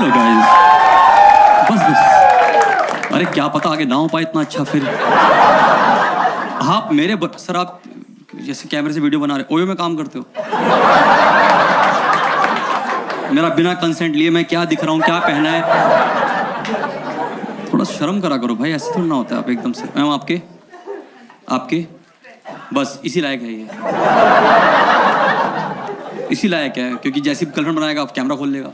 चलो गाइस, बस बस। अरे क्या पता आगे ना हो पाए इतना अच्छा। फिर आप मेरे सर, आप जैसे कैमरे से वीडियो बना रहे ओयो में काम करते हो, मेरा बिना कंसेंट लिए मैं क्या दिख रहा हूँ, क्या पहना है, थोड़ा शर्म करा करो भाई, ऐसे थोड़ा ना होता है। आप एकदम से मैम आपके बस इसी लायक है ये, इसी लायक है, क्योंकि जैसी गर्लफ्रेंड बनाएगा आप कैमरा खोल लेगा।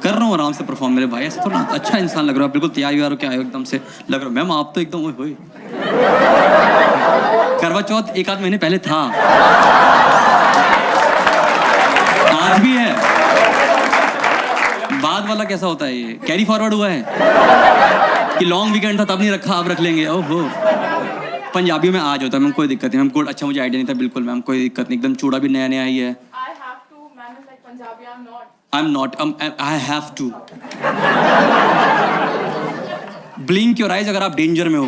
कर रहा हूँ आराम से परफॉर्म मेरे भाई, ऐसे थोड़ा अच्छा इंसान लग रहा है, बिल्कुल तैयार हो क्या है एकदम से लग रहा है। मैम आप तो एकदम ओए होए, करवा चौथ 1 आध महीने पहले था, आज भी है। बाद वाला कैसा होता है, ये कैरी फॉरवर्ड हुआ है कि लॉन्ग वीकेंड था तब नहीं रखा, अब रख लेंगे। ओहो, पंजाबी में आज होता है मैम, कोई दिक्कत नहीं मैम। कोड अच्छा मुझे आइडिया नहीं था बिल्कुल मैम, कोई दिक्कत नहीं, एकदम चूड़ा भी नया नया ही है। I'm not. I have to. Blink your eyes अगर आप डेंजर में हो।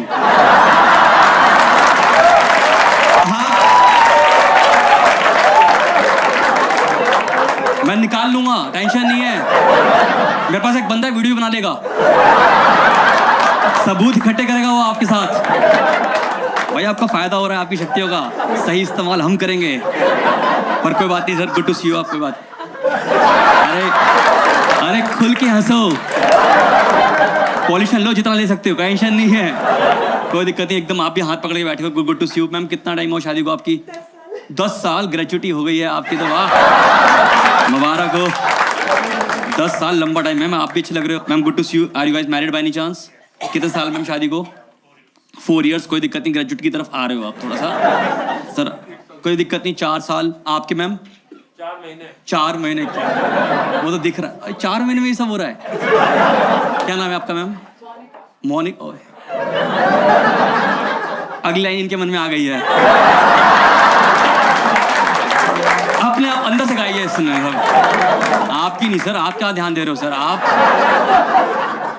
हाँ, मैं निकाल लूंगा, टेंशन नहीं है। मेरे पास एक बंदा है, वीडियो बना लेगा, सबूत इकट्ठे करेगा वो आपके साथ। भाई आपका फायदा हो रहा है, आपकी शक्तियों का सही इस्तेमाल हम करेंगे। पर कोई बात नहीं sir, good to see you. आप कोई बात, अरे खुल के हंसो, पॉल्यूशन लो जितना ले सकते हो, टेंशन नहीं है, कोई दिक्कत नहीं, एकदम आप भी हाथ पकड़ के बैठे हो। Good to see you. Ma'am कितना टाइम हो शादी को आपकी? 10 साल, ग्रेजुएटी हो गई है आपकी तो, वाह मुबारक हो। 10 साल लंबा टाइम है मैम, आप भी अच्छे लग रहे हो ma'am. Good to see you. Are you guys married by any chance? कितने साल मैम शादी को? 4 इयर्स, कोई दिक्कत नहीं, ग्रेजुएट की तरफ आ रहे हो आप थोड़ा सा सर, कोई दिक्कत नहीं। 4 साल आपके मैम? 4 महीने क्या, वो तो दिख रहा है, 4 महीने में ये सब हो रहा है। क्या नाम है आपका मैम? मोनिका। ओए, अगली लाइन इनके मन में आ गई है, अपने आप अंदर से गाइए सुनने। आपकी नहीं सर, आप क्या ध्यान दे रहे हो सर, आप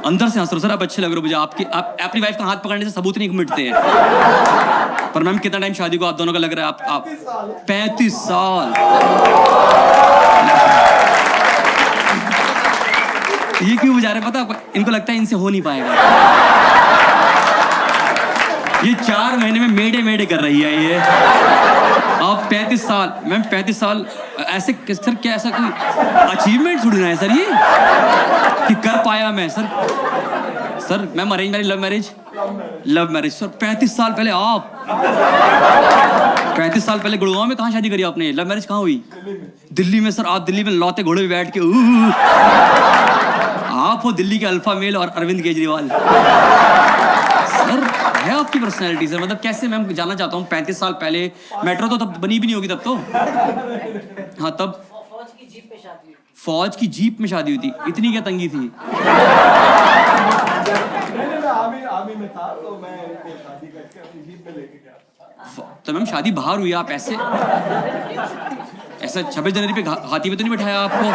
अंदर से हंस रहे हो सर, आप अच्छे लग रहे हो मुझे। आप अपनी वाइफ का हाथ पकड़ने से सबूत नहीं मिटते हैं। पर मैम कितना टाइम शादी को आप दोनों का लग रहा है? आप 35 साल। ये क्यों बुझा रहे पता आपको? इनको लगता है इनसे हो नहीं पाएगा। ये 4 महीने में मेडे कर रही है ये। आप 35 साल मैम, 35 साल ऐसे सर, क्या ऐसा कोई अचीवमेंट थोड़ी ना है सर ये कि कर पाया मैं sir. Sir ma'am arrange marriage, love marriage sir. 35 साल पहले आप 35 साल पहले गुड़गांव में कहाँ शादी करी आपने? लव मैरिज कहाँ हुई? दिल्ली में सर। आप दिल्ली में लौते घोड़े पे बैठ के आप हो दिल्ली के अल्फा मेल और अरविंद केजरीवाल सर, है आपकी पर्सनैलिटी सर। मतलब कैसे, मैं जानना चाहता हूँ। 35 साल पहले मेट्रो तो तब बनी भी नहीं होगी तब तो। हाँ तब फौज की जीप में शादी हुई थी। इतनी क्या तंगी थी? आर्मी में था तो मैं शादी करके अपनी जीप में लेके गया। तो मैम शादी बाहर हुई, आप ऐसे 26 जनवरी पे हाथी पे तो नहीं बैठाया आपको?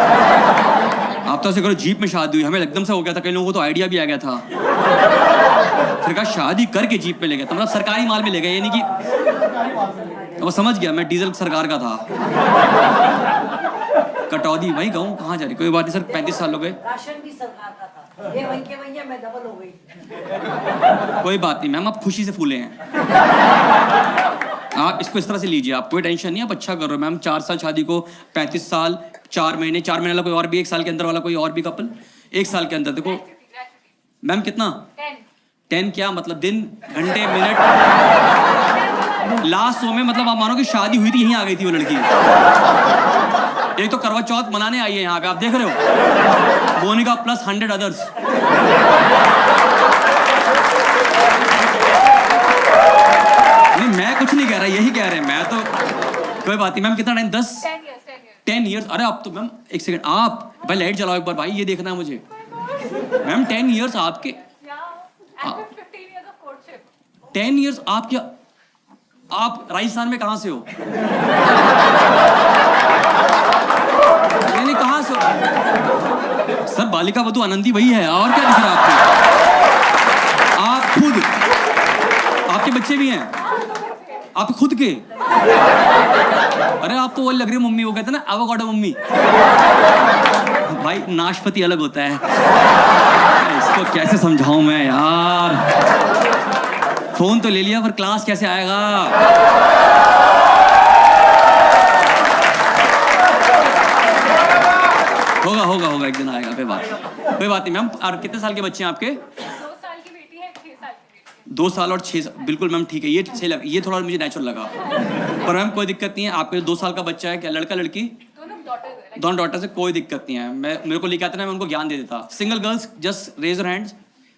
आप तो ऐसे करो जीप में शादी हुई, हमें एकदम से हो गया था, कई लोगों को तो आइडिया भी आ गया था, फिर कहा शादी करके जीप में ले गया। तो मतलब सरकारी माल में ले गए, यानी कि वो समझ गया मैं डीजल सरकार का था। कटौती भाई कहूँ कहाँ जा रही? कोई बात नहीं सर, 35 साल हो गए। राशन भी सरकार का था, ये वहीं के वहीं मैं डबल हो गई। कोई बात नहीं मैम, आप खुशी से फूले हैं। आप इसको इस तरह से लीजिए, आप कोई टेंशन नहीं, आप अच्छा कर रहे हो मैम। 4 साल शादी को, 35 साल, 4 महीने वाला कोई और भी, 1 साल के अंदर वाला कोई और भी कपल, 1 साल के अंदर। देखो मैम कितना 10 क्या मतलब दिन, घंटे, मिनट, लास्ट 100 में मतलब आप मानो कि शादी हुई थी, यहीं आ गई थी वो लड़की। एक तो करवा चौथ मनाने आई है यहाँ पे, आप देख रहे हो, मोनिका प्लस 100 अदर्स। नहीं मैं कुछ नहीं कह रहा, यही कह रहे हैं मैं तो। कोई बात नहीं मैम, कितना टाइम? 10 ईयर्स। अरे आप तो मैम 1 सेकंड, आप भाई लाइट जलाओ एक बार भाई, ये देखना है मुझे। मैम 10 ईयर्स आपके, 10 ईयर्स आपके। आप राजस्थान में कहाँ से हो? नहीं कहाँ से हो सर? बालिका वधू आनंदी वही है, और क्या दिख रहा है आपको? आप खुद, आपके बच्चे भी हैं आप खुद के? अरे आप तो वो लग रही हो मम्मी, वो कहते हैं ना एवोकाडो मम्मी। भाई नाशपाती अलग होता है। इसको कैसे समझाऊं मैं यार। फोन तो ले लिया पर क्लास कैसे आएगा। होगा होगा होगा, एक दिन आएगा, कोई बात नहीं मैम। और कितने साल के बच्चे हैं आपके? 2 साल की बेटी है, 6 साल की बेटी है। 2 साल और 6 साल, बिल्कुल मैम ठीक है। ये सही लगा, ये थोड़ा मुझे नेचुरल लगा। पर मैम कोई दिक्कत नहीं है। आपके 2 साल का बच्चा है, क्या लड़का लड़की? दोनों डॉटर से कोई दिक्कत नहीं है। मेरे को लेके आते ना, मैं उनको ज्ञान दे देता। Single girls just raise your hands.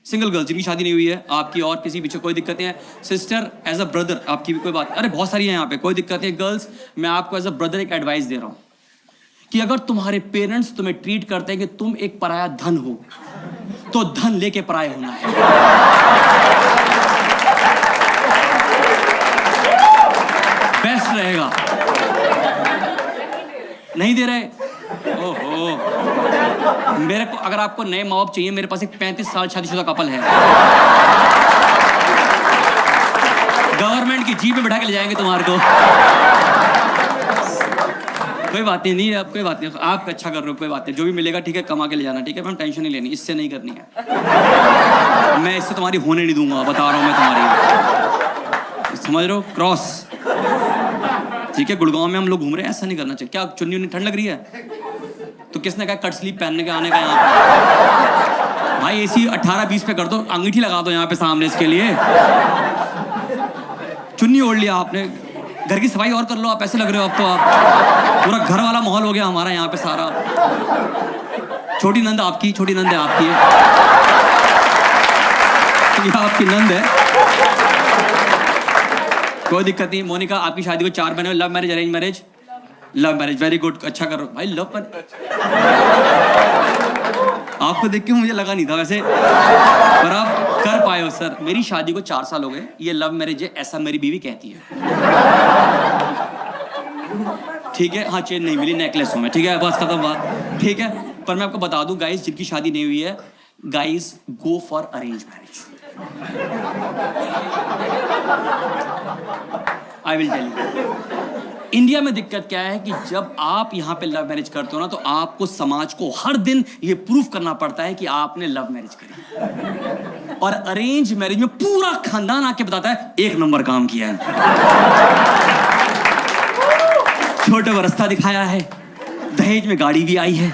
Single girls जिनकी शादी नहीं हुई है, आपकी और किसी पीछे कोई दिक्कत नहीं है। सिस्टर एज अ ब्रदर आपकी भी कोई बात, अरे बहुत सारी है यहाँ पे, कोई दिक्कत नहीं। गर्ल्स मैं आपको एज अ ब्रदर एक एडवाइस दे रहा हूँ कि अगर तुम्हारे पेरेंट्स तुम्हें ट्रीट करते हैं कि तुम एक पराया धन हो, तो धन लेके पराया होना है। बेस्ट रहेगा। नहीं दे रहे? ओहो, मेरे को अगर आपको नए माँ बाप चाहिए, मेरे पास एक 35 साल शादीशुदा कपल है। गवर्नमेंट की जीप में बैठा के ले जाएंगे तुम्हारे को। कोई बात नहीं, आप कोई बात नहीं, आप अच्छा कर रहे हो, कोई बात नहीं। जो भी मिलेगा ठीक है, कमा के ले जाना, ठीक है मैम, टेंशन नहीं लेनी, इससे नहीं करनी है। मैं इससे तुम्हारी होने नहीं दूंगा, बता रहा हूँ मैं तुम्हारी, समझ रहे हो? क्रॉस ठीक है। गुड़गांव में हम लोग घूम रहे हैं, ऐसा नहीं करना चाहिए। क्या चुन्नी उन्नी ठंड लग रही है? तो किसने कहा कट स्लीप पहनने के आने का यहाँ पे? भाई एसी 18-20 पे कर दो, अंगीठी लगा दो यहाँ पे सामने इसके लिए। चुन्नी ओढ़ लिया आपने, घर की सफाई और कर लो आप, ऐसे लग रहे हो अब तो आप। पूरा घर वाला माहौल हो गया हमारा यहाँ पे सारा। छोटी नंद आपकी, छोटी नंद है आपकी, ये आपकी नंद है, कोई दिक्कत नहीं। मोनिका आपकी शादी को 4 महीने में, love marriage arrange marriage? Love marriage, very good, अच्छा करो भाई। लव मैरिज आपको देख के मुझे लगा नहीं था वैसे, पर आप कर पाए हो सर। मेरी शादी को 4 साल हो गए, ये लव मैरिज है ऐसा मेरी बीवी कहती है। ठीक है, हाँ चेन नहीं मिली, नेकलेस हूं मैं, ठीक है, बस खत्म बात, ठीक है। पर मैं आपको बता दूं गाइस, जिनकी शादी नहीं हुई है, guys go for arrange marriage. I will tell you. India में दिक्कत क्या है कि जब आप यहाँ पे लव मैरिज करते हो ना, तो आपको समाज को हर दिन ये प्रूफ करना पड़ता है कि आपने लव मैरिज करी। और अरेंज मैरिज में पूरा खानदान आके बताता है 1 नंबर काम किया है, छोटे को रास्ता दिखाया है, दहेज में गाड़ी भी आई है।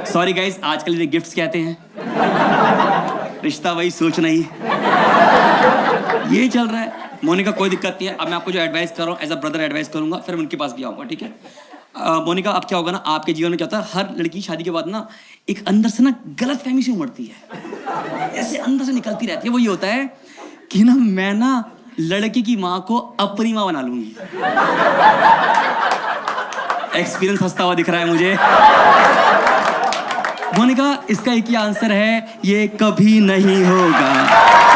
सॉरी गाइस, आजकल इन्हें गिफ्ट्स कहते हैं, रिश्ता वही सोच नहीं, ये चल रहा है। मोनिका कोई दिक्कत नहीं है। अब मैं आपको जो एडवाइस कर रहा हूँ एज अ ब्रदर एडवाइस करूंगा, फिर मैं उनके पास भी आऊंगा, ठीक है। मोनिका अब क्या होगा ना, आपके जीवन में क्या होता है, हर लड़की शादी के बाद ना एक अंदर से ना गलत फहमी से उमड़ती है, ऐसे अंदर से निकलती रहती है। वो ये होता है कि ना मैं ना लड़की की माँ को अपनी माँ बना लूंगी। एक्सपीरियंस हंसता हुआ दिख रहा है मुझे। मोनिका इसका एक ही आंसर है, ये कभी नहीं होगा,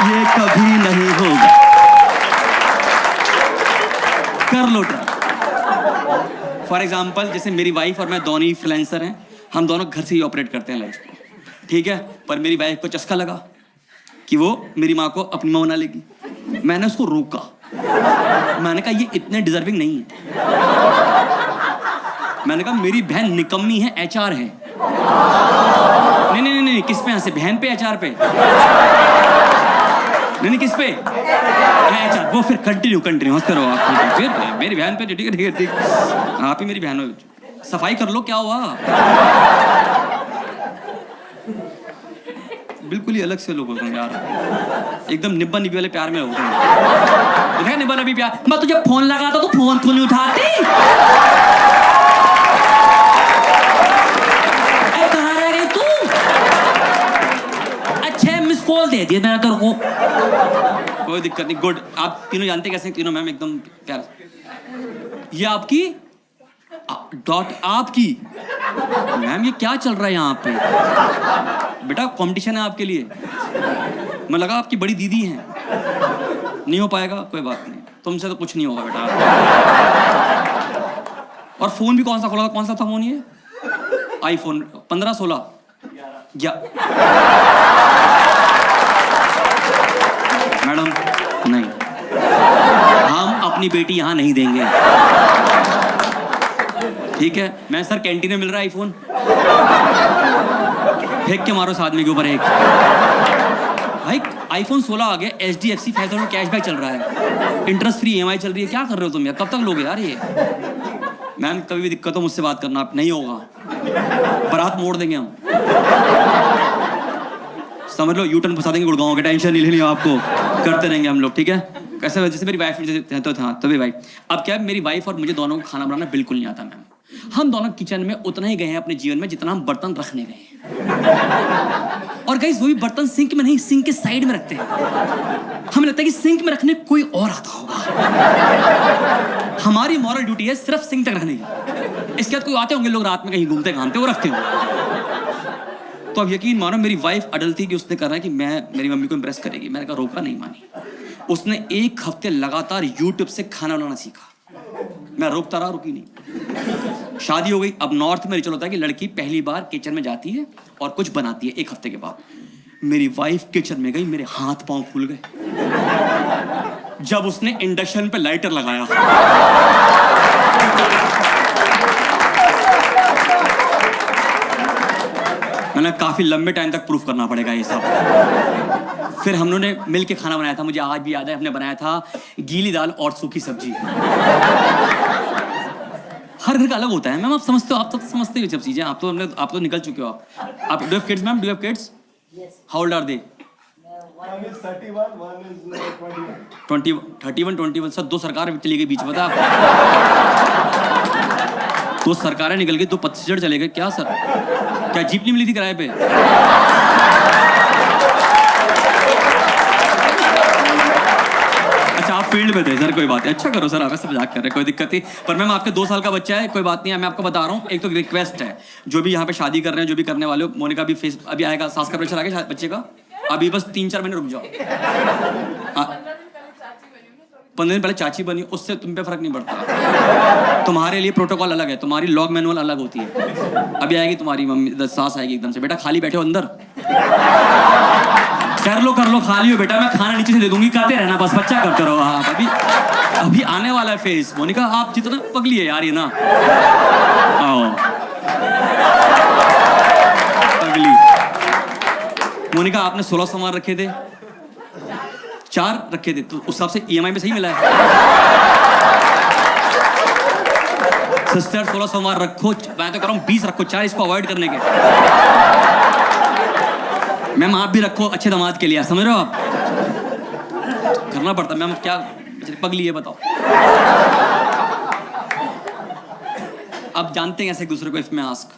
ये कभी नहीं होगा। कर लो ट्राई। फॉर एग्जाम्पल जैसे मेरी वाइफ और मैं दोनों ही फ्रीलांसर हैं, हम दोनों घर से ही ऑपरेट करते हैं लाइफ को, ठीक है। पर मेरी वाइफ को चस्का लगा कि वो मेरी माँ को अपनी माँ बना लेगी। मैंने उसको रोका, मैंने कहा ये इतने डिजर्विंग नहीं है। मैंने कहा मेरी बहन निकम्मी है, HR है। नहीं नहीं नहीं, किस पे हंसे, बहन पे HR पे? नहीं किस पे? अच्छा वो फिर कंटिन्यू हंसते रहो आप। फिर मेरी बहन पे, ठीक है ठीक, आप ही मेरी बहन हो। सफाई कर लो, क्या हुआ? बिल्कुल ही अलग से लोग होते हैं यार, एकदम निब्बा निब्बी वाले प्यार में होते हैं। निब्बा निब्बी प्यार, मैं तुझे फोन लगाता तो फोन क्यों नहीं उठाती? कहाँ रह गई तू? अच्छे मिस कॉल दे दिया मैंने तेरे को। कोई दिक्कत नहीं, गुड। आप तीनों जानते कैसे? तीनों मैम एकदम प्यार। ये आपकी डॉट आपकी मैम, ये क्या चल रहा है यहाँ पे? बेटा कंपटीशन है आपके लिए। मैं लगा आपकी बड़ी दीदी हैं। नहीं हो पाएगा, कोई बात नहीं, तुमसे तो कुछ नहीं होगा बेटा। और फोन भी कौन सा खोला था? कौन सा था फोन ये? आईफोन 15, 16 या मैडम नहीं, हम अपनी बेटी यहाँ नहीं देंगे, ठीक है? मैं सर कैंटीन में मिल रहा है आईफोन, फेंक के मारो इस आदमी के ऊपर एक। भाई आईफोन 16 आ गया, HDFC 5000 कैशबैक चल रहा है, इंटरेस्ट फ्री EMI चल रही है, क्या कर रहे हो तुम यार? कब तक लोगे यार ये? मैम कभी भी दिक्कत हो मुझसे बात करना, आप नहीं होगा, बारात मोड़ देंगे हम, समझ लो, यूटर्न फंसा देंगे गुड़गांव के, टेंशन नहीं लेनी आपको, करते रहेंगे हम लोग, ठीक है? कैसे जैसे मेरी वाइफ तो था तभी वाइफ, अब क्या है, मेरी वाइफ और मुझे दोनों को खाना बनाना बिल्कुल नहीं आता मैम। हम दोनों किचन में उतना ही गए हैं अपने जीवन में जितना हम बर्तन रखने गए हैं। और गाइस वही बर्तन सिंक में नहीं, सिंक के साइड में रखते हैं। हमें लगता है कि सिंक में रखने कोई और आता होगा। हमारी मॉरल ड्यूटी है सिर्फ सिंक तक रखने की। इसके बाद कोई आते होंगे लोग रात में कहीं घूमते घामते, वो रखते होंगे। तो अब यकीन मानो मेरी वाइफ अडल थी कि उसने कहा कि मैं मेरी मम्मी को इम्प्रेस करेगी। मैंने कहा रोका, नहीं मानी। उसने 1 हफ्ते लगातार यूट्यूब से खाना बनाना सीखा। मैं रोकता रहा, रुकी नहीं। शादी हो गई। अब नॉर्थ में रिचुअल होता है कि लड़की पहली बार किचन में जाती है और कुछ बनाती है। 1 हफ्ते के बाद मेरी वाइफ किचन में गई, मेरे हाथ पांव फूल गए जब उसने इंडक्शन पे लाइटर लगाया। मैंने काफी लंबे टाइम तक प्रूफ करना पड़ेगा ये सब। फिर हम लोगों ने मिल के खाना बनाया था, मुझे आज भी याद है। हमने बनाया था गीली दाल और सूखी सब्जी। हर घर का अलग होता है मैम, आप समझते हो, आप तो समझते हो सब चीजें। आप तो निकल चुके हो। आप do have kids ma'am? Do have kids? How old are they? One is 31, one is 21, 21 sir 2 सरकार चली गई बीच में, बता। 2 सरकारें निकल गई, 2 पतझड़ चले गए। क्या सर, क्या जीप नहीं मिली थी किराए पे? अच्छा आप फील्ड में थे सर, कोई बात नहीं। अच्छा करो सर, आप ऐसे मजाक कर रहे हैं, कोई दिक्कत नहीं। पर मैम आपके 2 साल का बच्चा है, कोई बात नहीं है। मैं आपको बता रहा हूँ, एक तो रिक्वेस्ट है, जो भी यहाँ पे शादी कर रहे हैं, जो भी करने वाले हो, मोनिका भी फेस अभी आएगा, सास का प्रेशर आ गया बच्चे का, अभी बस 3-4 महीने रुक जाओ। 15 दिन पहले चाची बनी, उससे तुम पे फर्क नहीं पड़ता। तुम्हारे लिए प्रोटोकॉल अलग है, तुम्हारी लॉग मैनुअल अलग होती है। अभी आएगी तुम्हारी मम्मी, सास आएगी एकदम से, बेटा खाली बैठे हो अंदर, कर लो खाली हो बेटा, मैं खाना नीचे से दे दूंगी, खाते रहना बस, बच्चा करते रहो आप। अभी आने वाला है फेस। मोनिका आप जितना पगली है यार ये ना, आओ पगली। मोनिका आपने 16 सामान रखे थे, 4 रखे थे, तो उस हिसाब से EMI में सही मिला है। सिस्टर 16 सामान रखो, मैं तो कह रहा हूँ 20 रखो, 4 इसको अवॉइड करने के। मैम आप भी रखो अच्छे दामाद के लिए, समझ रहे हो आप? करना पड़ता मैम, क्या पगली है बताओ। अब जानते हैं ऐसे एक दूसरे को, इफ मैं आस्क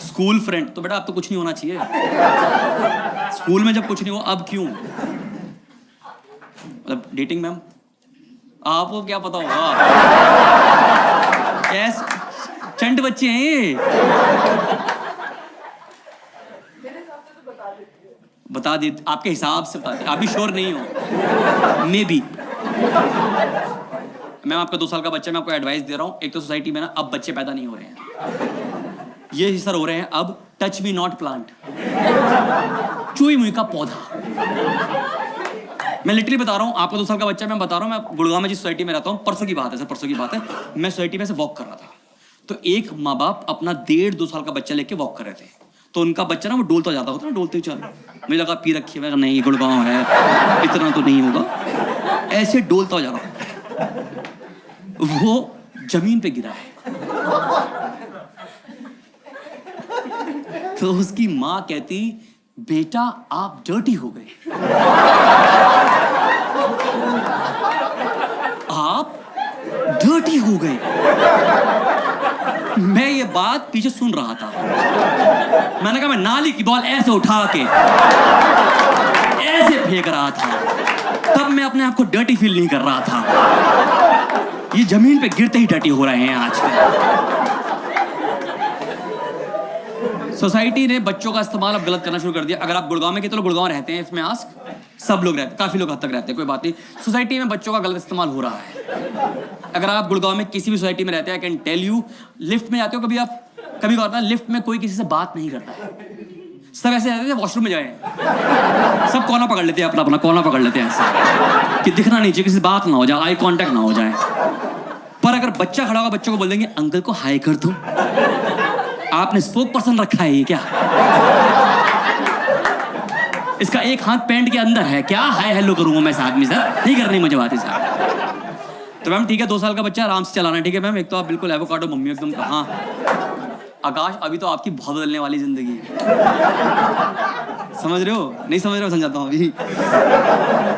स्कूल फ्रेंड, तो बेटा अब तो कुछ नहीं होना चाहिए। स्कूल में जब कुछ नहीं हो, अब क्यों? मतलब डेटिंग मैम, आपको क्या पता होगा, कैसे चंड बच्चे हैं ये। बता दे आपके हिसाब से, बता दे, आप भी श्योर नहीं हो, मे बी। मैम आपका 2 साल का बच्चा, मैं आपको एडवाइस दे रहा हूँ। एक तो सोसाइटी में ना अब बच्चे पैदा नहीं हो रहे हैं, ये सर हो रहे हैं अब टच मी नॉट प्लांट, चुई मुई का पौधा। मैं लिटरली बता रहा हूँ, आपका 2 साल का बच्चा, मैं बता रहा हूँ, मैं गुड़गांव में जिस सोसाइटी में रहता हूँ, परसों की बात है सर, परसों की बात है, मैं सोसाइटी में से वॉक कर रहा था, तो एक माँ बाप अपना 1.5-2 साल का बच्चा लेके वॉक कर रहे थे। तो उनका बच्चा ना वो डोलता जाता होता ना, डोलते ही चल, मुझे लगा पी रखी है, नहीं गुड़गांव है, इतना तो नहीं होगा, ऐसे डोलता जा रहा, वो जमीन पे गिरा है। तो उसकी माँ कहती, बेटा आप डर्टी हो गए, आप डर्टी हो गए। मैं ये बात पीछे सुन रहा था, मैंने कहा मैं नाली की बॉल ऐसे उठा के ऐसे फेंक रहा था, तब मैं अपने आप को डर्टी फील नहीं कर रहा था। ये जमीन पे गिरते ही डर्टी हो रहे हैं आजकल। सोसाइटी ने बच्चों का इस्तेमाल अब गलत करना शुरू कर दिया। अगर आप गुड़गांव में, कितने लोग गुड़गांव रहते हैं, इसमें आस्क, सब लोग रहते हैं, काफी लोग हद तक रहते हैं, कोई बात नहीं। सोसाइटी में बच्चों का गलत इस्तेमाल हो रहा है। अगर आप गुड़गांव में किसी भी सोसाइटी में रहते हैं, I can tell you, lift में जाते हो कभी आप, कभी होता है लिफ्ट में कोई किसी से बात नहीं करता है, सब ऐसे रहते थे वॉशरूम में जाए, सब कोना पकड़ लेते हैं, अपना अपना कोना पकड़ लेते हैं ऐसे कि दिखना नहीं चाहिए, किसी से बात ना हो जाए, आई कांटेक्ट ना हो जाए। पर अगर बच्चा खड़ा होगा, बच्चों को बोल देंगे अंकल को हाय कर दो। आपने स्पोक पर्सन रखा है ये क्या? इसका एक हाथ पैंट के अंदर है, क्या हाय हेलो करूंगा मैं इस आदमी से? नहीं करनी मुझे बात इस। तो मैम ठीक है, 2 साल का बच्चा आराम से चलाना है, ठीक है मैम। एक तो आप बिल्कुल एवोकाडो मम्मी एकदम। हाँ आकाश, अभी तो आपकी बहुत बदलने वाली जिंदगी है, समझ रहे हो? नहीं समझ रहे हो? समझाता हूँ अभी।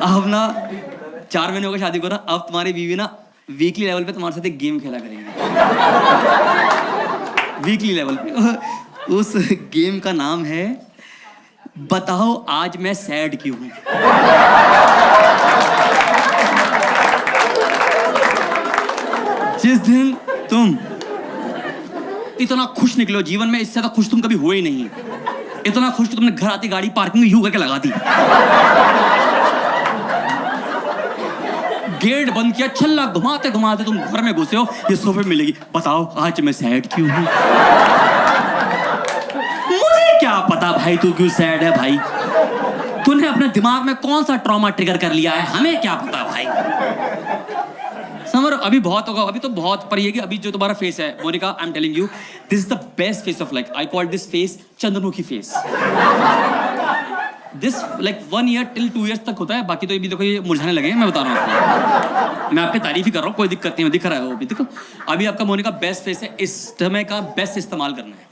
अब ना 4 महीने हो गए शादी को ना, अब तुम्हारी बीवी ना वीकली लेवल पे तुम्हारे साथ एक गेम खेला करेंगे। वीकली लेवल पे। उस गेम का नाम है बताओ आज मैं सैड क्यों हूं। जिस दिन तुम इतना खुश निकलो जीवन में, इससे तो खुश तुम कभी हुए ही नहीं। इतना खुश तो तुमने घर आती गाड़ी पार्किंग में यूं करके लगा दी, गेट बंद किया, छल्ला घुमाते घुमाते तुम घर में घुसे हो, ये सोफे मिलेगी बताओ आज मैं सैड क्यों हूं। मुझे क्या पता भाई तू क्यों सैड है भाई, तूने अपने दिमाग में कौन सा ट्रॉमा ट्रिगर कर लिया है, हमें क्या पता भाई। समझ, अभी बहुत होगा, अभी तो बहुत, पर ये कि अभी जो तुम्हारा फेस है Monica, I am telling you this is the best face of life. I call this face Chandramukhi face. This like 1 year till 2 years तक होता है, बाकी तो ये भी देखो ये मुरझाने लगे हैं, मैं बता रहा हूँ आपको। मैं आपकी तारीफ ही कर रहा हूँ, कोई दिक्कत नहीं, दिख रहा है वो भी। देखो अभी आपका मोनिका बेस्ट फेस है, इस समय का बेस्ट इस्तेमाल करना है,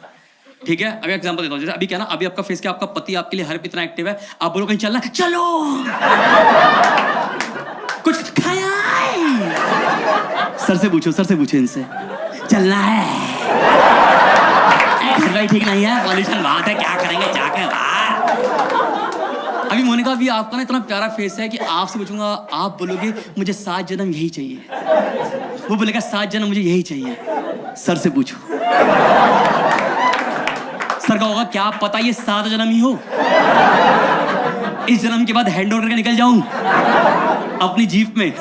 ठीक है। अभी एग्जांपल देता हूँ, जैसे अभी क्या ना, अभी आपका फेस क्या, आपका पति आपके लिए हर इतना एक्टिव है, आप बोलो कहीं चलना है, चलो कुछ खाया है? सर से पूछो इनसे, चलना है, घर का ही ठीक नहीं है, पॉल्यूशन बात है, क्या करेंगे जाके बाहर। अभी मोनिका भी आपका ना इतना प्यारा फेस है कि आपसे पूछूंगा, आप बोलोगे मुझे 7 जन्म यही चाहिए, वो बोलेगा 7 जन्म मुझे यही चाहिए। सर से पूछो, सर का होगा क्या पता ये 7 जन्म ही हो, इस जन्म के बाद हैंड ओवर करके निकल जाऊं अपनी जीप में।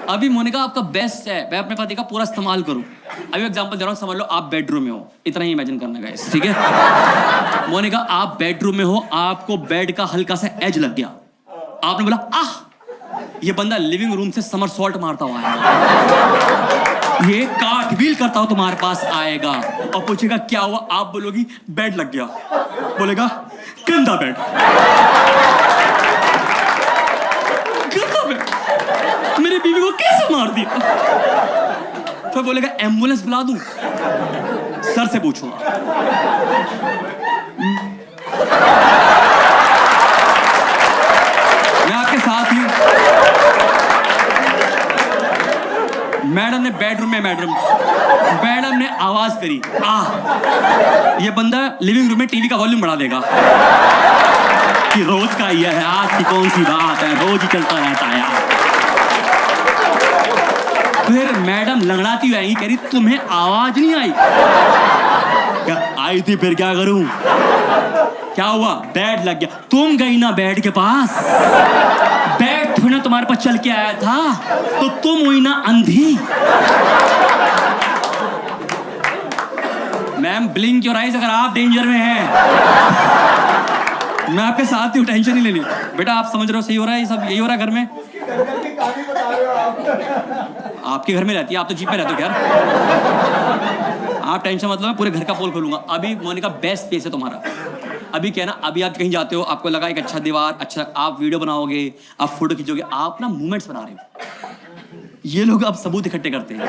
अभी मोनिका आपका बेस्ट है, मैं अपने पति का पूरा इस्तेमाल करूं। अभी एग्जांपल दे रहा हूं, समझ लो आप बेडरूम में हो, इतना ही इमेजिन करना गाइस, ठीक है। मोनिका आप बेडरूम में हो, आपको बेड का हल्का सा एज लग गया, आपने बोला आह, ये बंदा लिविंग रूम से समरसॉल्ट मारता हुआ है, ये कार्टव्हील करता हुआ तुम्हारे पास आएगा और पूछेगा क्या हुआ, आप बोलोगी बेड लग गया, बोलेगा गंदा बेड, गंदा बेड, मेरी बीवी को कैसे मार दिया, फिर बोलेगा एम्बुलेंस बुला दूं। सर से पूछो, मैं आपके साथ हूं। मैडम ने बेडरूम में, मैडम ने आवाज करी ये बंदा लिविंग रूम में टीवी का वॉल्यूम बढ़ा देगा कि रोज का ये है, आज की कौन सी बात है, रोज ही चलता रहता है यार। फिर मैडम लंगड़ाती हुई आएंगी, कह रही तुम्हें आवाज नहीं आई क्या? आई थी, फिर क्या करूं, क्या हुआ, बेड लग गया, तुम गई ना बेड के पास, बेड थोड़ी ना तुम्हारे पास चल के आया था, तो तुम हुई ना अंधी। मैम ब्लिंक योर आइज अगर आप डेंजर में हैं, मैं आपके साथ हूँ, टेंशन नहीं लेनी बेटा, आप समझ रहे हो सही हो रहा है, ये सब यही हो रहा है घर में। आपके घर में रहती है, आप तो जीप में रहते हो यार, आप टेंशन मतलब, मैं पूरे घर का पोल खोलूंगा। अभी मोनिका बेस्ट फेस है तुम्हारा। अभी क्या ना, अभी आप कहीं जाते हो, आपको लगा एक अच्छा दीवार, अच्छा आप वीडियो बनाओगे, आप फोटो खींचोगे, आप ना मूवमेंट्स बना रहे हो, ये लोग अब सबूत इकट्ठे करते हैं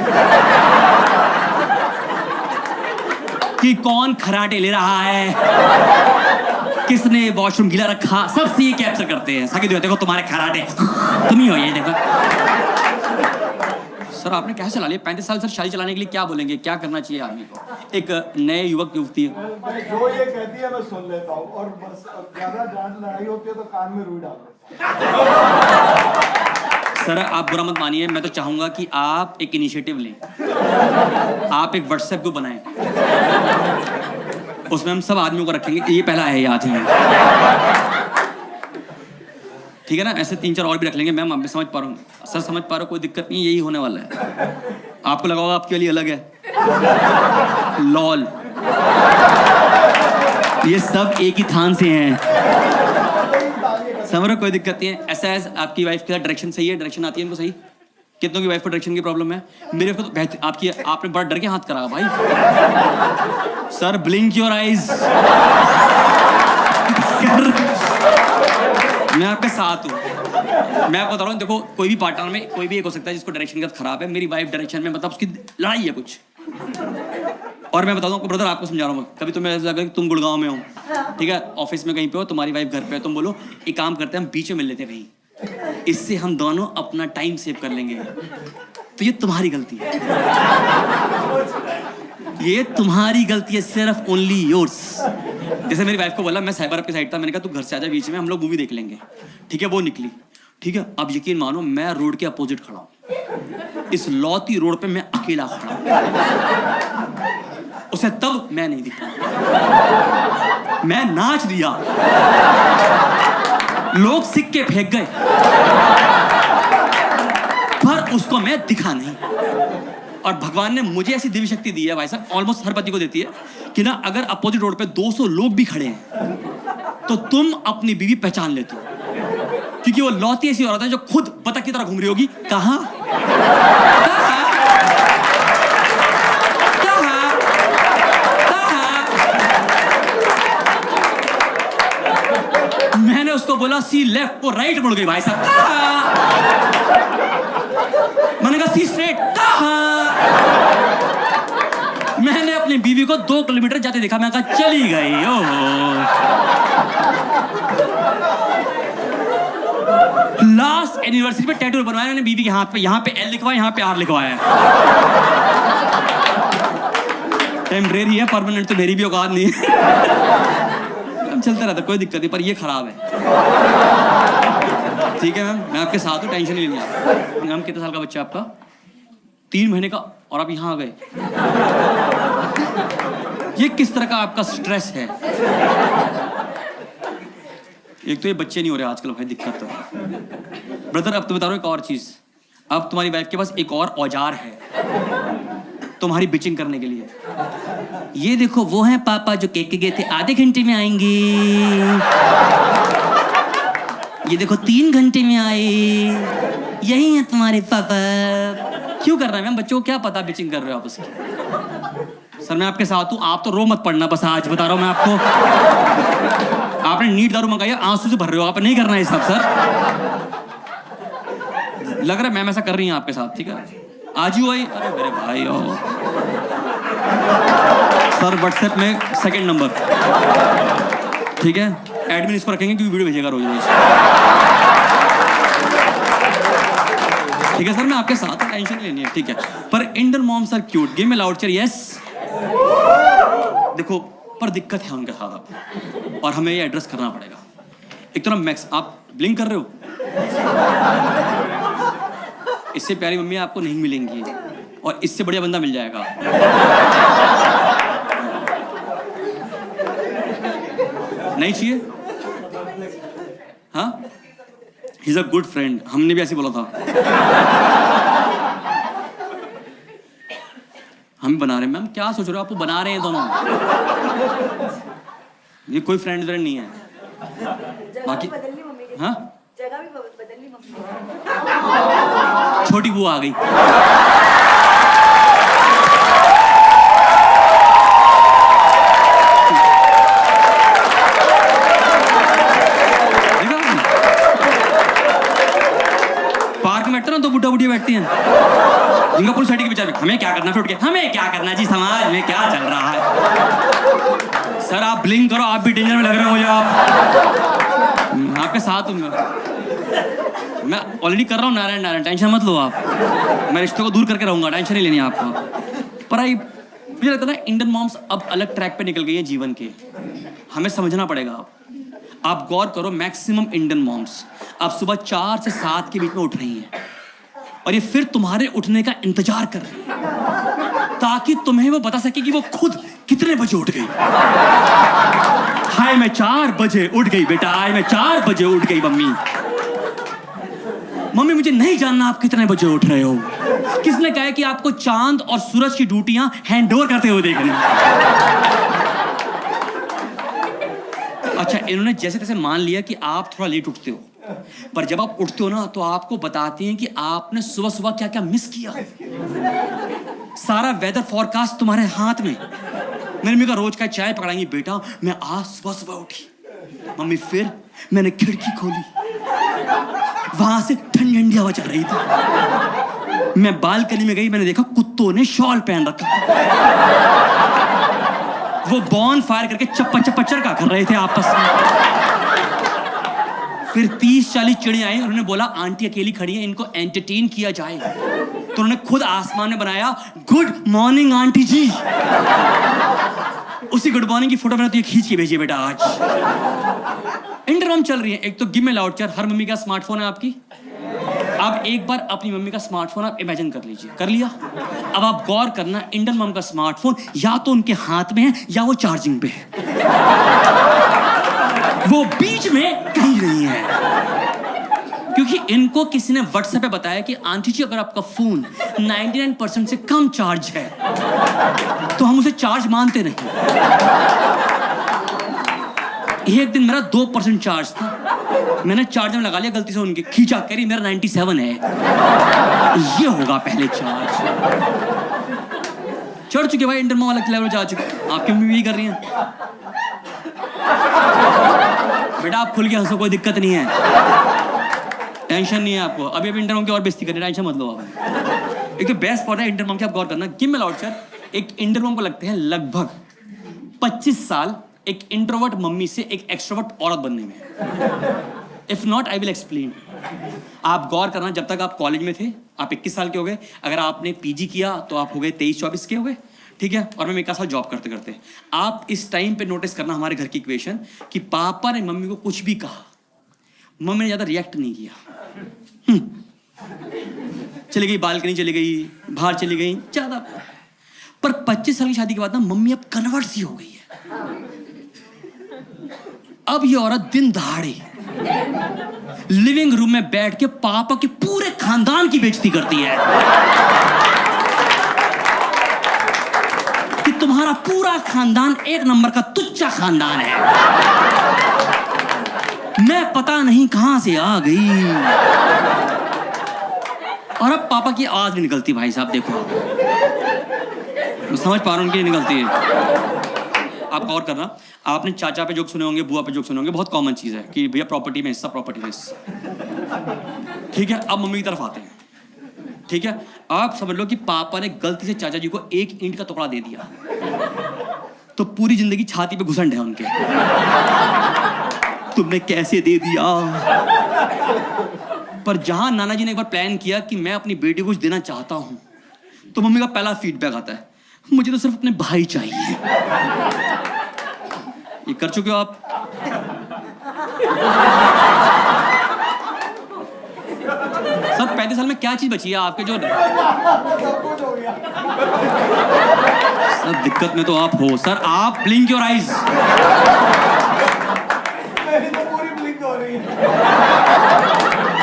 कि कौन खराटे ले रहा है, किसने वॉशरूम गीला रखा, सब ये कैप्चर करते हैं। साकी देखो तुम्हारे खराटे, तुम ही हो ये देखो। सर आपने कैसे चला लिया 35 साल, सर शादी चलाने के लिए क्या बोलेंगे, क्या करना चाहिए आदमी को, एक नए युवक युवती है? जो ये कहती है मैं सुन लेता हूँ, और बस ज्यादा डांट लड़ाई होती है तो कान में रुई डाल देता हूं। सर आप बुरा मत मानिए, मैं तो चाहूंगा कि आप एक इनिशिएटिव लें, आप एक व्हाट्सएप ग्रुप बनाएं, उसमें हम सब आदमियों को रखेंगे, ये पहला है याद है, ठीक है ना। ऐसे 3-4 और भी रख लेंगे। मैम मैं समझ पा रहा हूँ, सर समझ पा रहा हूँ, कोई दिक्कत नहीं, यही होने वाला है। आपको लगा होगा आपके लिए अलग है, लॉल ये सब एक ही थान से हैं। समझ रहे हो, कोई दिक्कत नहीं है। ऐसा है आपकी वाइफ के साथ डायरेक्शन सही है, डायरेक्शन आती है इनको सही? कितनों की वाइफ को डायरेक्शन की प्रॉब्लम है? मेरे को तो आपकी, आपने बड़ा डर के हाथ करा भाई। Sir blink your eyes. मैं आपके साथ हूँ। मैं आपको बता रहा हूँ, देखो कोई भी पार्टनर में कोई भी एक हो सकता है जिसको डायरेक्शन का खराब है। मेरी वाइफ डायरेक्शन में मतलब उसकी लड़ाई है कुछ। और मैं बताता हूँ ब्रदर, आपको समझा रहा हूँ, कभी तुम्हें ऐसा लगा कि तुम गुड़गांव में हो, ठीक है, ऑफिस में कहीं पे हो, तुम्हारी वाइफ घर पे है, तुम बोलो एक काम करते हैं हम बीच में मिल लेते हैं कहीं, इससे हम दोनों अपना टाइम सेव कर लेंगे। तो ये तुम्हारी गलती है, ये तुम्हारी गलती है, सिर्फ ओनली योर्स। जैसे मेरी वाइफ को बोला, मैं साइबर पे साइड था, मैंने कहा तू घर से आजा, बीच में हम लोग मूवी देख लेंगे, ठीक है, वो निकली, ठीक है। अब यकीन मानो मैं रोड के अपोजिट खड़ा हूँ, इस लौती रोड पे मैं अकेला खड़ा हूँ। उसे तब मैं नहीं दिखा, मैं नाच दिया, लोग सिक्के फेंक गए, पर उसको मैं दिखा नहीं। और भगवान ने मुझे ऐसी दिव्य शक्ति दी है भाई साहब, ऑलमोस्ट हर पति को देती है, कि ना अगर अपोजिट रोड पे 200 लोग भी खड़े हैं तो तुम अपनी बीवी पहचान लेते हो, क्योंकि वो लौती ऐसी औरत है जो खुद बतख की तरह घूम रही होगी। कहां मैंने उसको बोला सी लेफ्ट, वो राइट मुड़ गई भाई साहब। मैंने कहा सी स्ट्रेट, मैंने अपनी बीवी को 2 किलोमीटर जाते देखा, मैं कहा चली गई। लास्ट एनिवर्सरी पे टैटू बनवाया मैंने बीवी के हाथ पे, यहाँ पे एल लिखवाया, यहाँ पे आर लिखवाया। टेम्परेरी है, परमानेंट तो मेरी भी औकात नहीं है। चलता रहता, कोई दिक्कत नहीं, पर ये खराब है, ठीक है मैम, मैं आपके साथ हूँ, टेंशन नहीं लेनी आप। मैम कितने साल का बच्चा है आपका? 3 महीने का, और आप यहाँ आ गए। ये किस तरह का आपका स्ट्रेस है? एक तो ये बच्चे नहीं हो रहे आजकल भाई, दिक्कत तो। ब्रदर अब तो बता रहा हूँ एक और चीज, अब तुम्हारी वाइफ के पास एक और औजार है तुम्हारी बिचिंग करने के लिए। ये देखो वो है पापा जो केक के गए थे, आधे घंटे में आएंगे। ये देखो 3 घंटे में आए, यही है तुम्हारे पापा। क्यों कर रहे हैं मैम? बच्चों को क्या पता बिचिंग कर रहे हो आप उसकी? सर मैं आपके साथ हूँ, आप तो रो मत पड़ना, बस आज बता रहा हूँ मैं आपको। आपने नीट दारू मंगाई, आंसू से भर रहे हो, आप नहीं करना है सब सर। लग रहा है मैम ऐसा कर रही हैं आपके साथ, ठीक है, आज ही आई। अरे मेरे भाई ओ सर, व्हाट्सएप में 2nd नंबर, ठीक है, एडमिन इसको रखेंगे क्योंकि वीडियो भेजेगा रोज रोज, ठीक है सर, मैं आपके साथ, टेंशन नहीं लेनी है, ठीक है। पर Indian moms are cute, give me loud cheer, yes. देखो पर दिक्कत है उनके साथ अब, और हमें ये एड्रेस करना पड़ेगा। एक तो ना मैक्स, आप ब्लिंक कर रहे हो, इससे प्यारी मम्मी आपको नहीं मिलेंगी, और इससे बढ़िया बंदा मिल जाएगा। नहीं चाहिए? हाँ, he is a good friend, हमने भी ऐसे बोला था। हम बना रहे हैं मैम, क्या सोच रहे हो? आपको बना रहे हैं दोनों, ये कोई फ्रेंड नहीं है। बाकी हाँ, जगह भी बदलनी मम्मी, छोटी बुआ आ गई। पार्क में बैठते ना, 2 बुढ़ा बुढ़िया बैठती हैं, जिनका पुलिस के बेचारे, हमें क्या करना, फिर उठ के हमें क्या करना जी, समाज में क्या चल रहा है। सर आप ब्लिंक करो, आप भी डेंजर में लग रहे हो मुझे। आप आपके साथ हूँ मैं ऑलरेडी कर रहा हूँ, नारायण नारायण, टेंशन मत लो आप, मैं रिश्तों को दूर करके रहूंगा, टेंशन नहीं लेनी आपको। पर मुझे लगता है ना इंडियन मॉम्स अब अलग ट्रैक पे निकल गई है जीवन के, हमें समझना पड़ेगा। आप गौर करो, मैक्सिमम इंडियन मॉम्स अब सुबह 4 से 7 के बीच में उठ रही हैं, और ये फिर तुम्हारे उठने का इंतजार कर रही है, ताकि तुम्हें वो बता सके कि वो खुद कितने बजे उठ गई। हाय मैं 4 बजे उठ गई बेटा, हाय मैं 4 बजे उठ गई मम्मी। मम्मी मुझे नहीं जानना आप कितने बजे उठ रहे हो। किसने कहा है कि आपको चांद और सूरज की ड्यूटियां हैंड ओवर करते हुए देखनी? इन्होंने जैसे तैसे मान लिया कि आप थोड़ा लेट उठते हो, पर जब आप उठते हो ना तो आपको बताते हैं कि आपने सुबह सुबह क्या क्या मिस किया। सारा वेदर फोरकास्ट तुम्हारे हाथ में। मेरी मम्मी का रोज का चाय पकड़ाएंगी, बेटा मैं आज सुबह सुबह उठी मम्मी, फिर मैंने खिड़की खोली, वहां से ठंडी ठंडी हवा चल रही थी, मैं बालकनी में गई, मैंने देखा कुत्तों ने शॉल पहन रखा, वो बॉन फायर करके चप्पा चप्पा चरका कर रहे थे आपस में। फिर 30-40 चिड़िया आई, उन्होंने बोला आंटी अकेली खड़ी है, इनको एंटरटेन किया जाए, तो उन्होंने खुद आसमान में बनाया गुड मॉर्निंग आंटी जी। उसी गुड मॉर्निंग की फोटो मैंने तो ये खींच के भेजी बेटा आज। इंटरकॉम चल रही है, एक तो गिव मी लाउडचर, हर मम्मी का स्मार्टफोन है आपकी। आप एक बार अपनी मम्मी का स्मार्टफोन आप इमेजिन कर लीजिए, कर लिया? अब आप गौर करना, इंडियन मम का स्मार्टफोन या तो उनके हाथ में है या वो चार्जिंग पे है, वो बीच में कहीं नहीं है, क्योंकि इनको किसी ने व्हाट्सएप पे बताया कि आंटी जी अगर आपका फोन 99% से कम चार्ज है तो हम उसे चार्ज मानते नहीं। एक दिन मेरा 2% चार्ज था, मैंने चार्जर में लगा लिया, गलती से उनकी खींचा, कह रही मेरा 97 है। ये होगा पहले चार्ज। चढ़ चुके भाई, इंटरमो वाला लेवल जा चुके। आपकी मम्मी भी यही कर रही हैं। बेटा आप खुल के हंसो, कोई दिक्कत नहीं है, टेंशन नहीं है आपको। अभी इंटरमो की और बेइज्जती करनी, टेंशन मत लो आप। एक तो बेस्ट पार्ट है इंटरमो की, आप गौर करना, गिव मी लाउडचर, एक इंटरमो को लगते हैं लगभग 25 साल एक इंट्रोवर्ट मम्मी से एक एक्सट्रोवर्ट औरत बनने में। If not I will explain. आप गौर करना, जब तक आप कॉलेज में थे आप 21 साल के हो गए, अगर आपने पीजी किया तो आप हो गए 23-24 के हो गए, ठीक है, और मैं एक साल जॉब करते करते आप इस टाइम पे नोटिस करना हमारे घर की इक्वेशन कि पापा ने मम्मी को कुछ भी कहा, मम्मी ने ज्यादा रिएक्ट नहीं किया। चली गई बालकनी, चली गई बाहर, चली गई ज्यादा। पर 25 साल की शादी के बाद ना मम्मी अब कन्वर्ट सी हो गई है। अब ये औरत दिन दहाड़े लिविंग रूम में बैठ के पापा के पूरे खानदान की बेइज्जती करती है कि तुम्हारा पूरा खानदान एक नंबर का तुच्चा खानदान है, मैं पता नहीं कहां से आ गई। और अब पापा की आवाज नहीं निकलती भाई साहब, देखो मैं समझ पा रहा हूं उनकी निकलती है। आप गौर करना, आपने चाचा पे जोक सुने होंगे, बुआ पे जोक सुने होंगे, बहुत कॉमन चीज है कि भैया प्रॉपर्टी में हिस्सा, प्रॉपर्टी में हिस्सा, ठीक है। अब मम्मी की तरफ आते हैं, ठीक है। आप समझ लो कि पापा ने गलती से चाचा जी को एक ईंट का टुकड़ा दे दिया तो पूरी जिंदगी छाती पे घुसंड है उनके, तुमने कैसे दे दिया। पर जहां नाना जी ने एक बार प्लान किया कि मैं अपनी बेटी को कुछ देना चाहता हूं, तो मम्मी का पहला फीडबैक आता है, मुझे तो सिर्फ अपने भाई चाहिए। ये कर चुके हो आप? सर 35 साल में क्या चीज बची है आपके जो सर दिक्कत में तो आप हो सर, आप ब्लिंक योर आईज। मेरी तो पूरी ब्लिंक हो रही है।